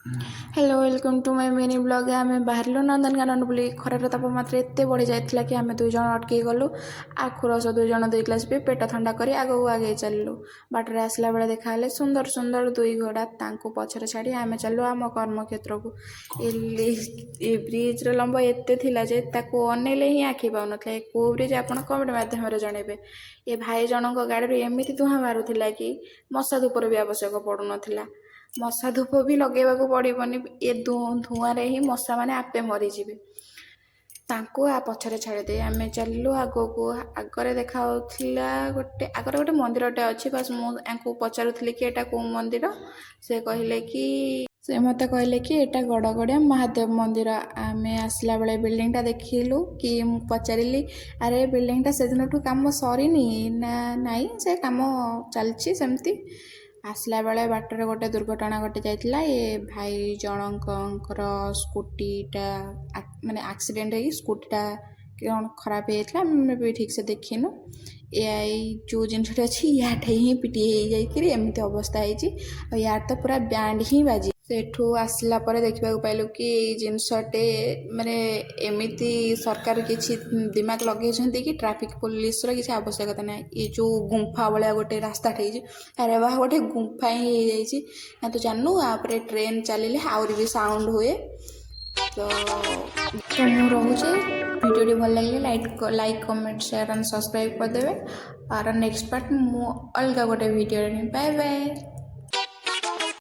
Hello welcome to my mini blog आम बाहर Nandankanan bull खरार तापमात्रा एत बढ़ी जाता कि आम दुईज अटक गलु आखु रस दुईज दुई ग्लास पी पेट ठंडा कर आगे आगे चलू बाटर आसला बेले देखा सुंदर सुंदर दुई घोड़ा पछरे छाड़ी आम चलू आम कर्मक्षेत्र को ब्रिज्र लंब एत अनेले ही आखि पाऊन कौ ब्रिज आप कमेंट मध्यम जनइबे ये भाई जनक गाड़ी एमती धूआं बाहर कि मशा धूपर भी आवश्यक पड़ू ना मशा धूप भी लगेगा पड़ोनी ये धूआं ही मशा मैंने आपे मरीजे पछरे छाड़दे आम चलू आग को आगे देखा गोटे आगे गोटे मंदिरटे अच्छी बस मुझे पचारूली कि एटा कौ मंदिर से कहले कि से मत कहले कि एटा गड़गड़िया महादेव मंदिर आम आसला बेले बिल्डिंगटा देखिलु कि पचारि अरे बिल्डिंगटा से दिन कम सरीनी ना नाई से कम चलती सेमती आसला बेले बाटर गोटे दुर्घटना घटी जाता ये भाई जनकर स्कूटीटा माने एक्सीडेंट हो स्कूटीटा कौन खराब होता भी ठीक से देखिनु या जो जिनस अच्छी याठे ही पिटी एमती अवस्था है यार तो पूरा बैंड ही बाजी सेठू आसला पर देखा पाइलु कि जिनसटे माने एमती सरकार किसी दिमाग लगे कि ट्रैफिक पुलिस किसी आवश्यकता ना ये जो गुंफा भाया गोटे रास्ता अरे वाह गोटे गुंफा ही हो तो जानू आपरे ट्रेन चलिए आउरी भी साउंड हुए तो मुझे रोचे वीडियो भल लगे like comment share and subscribe करदे और नेक्स्ट पार्ट मु अलग गोटे वीडियो बाय बाय।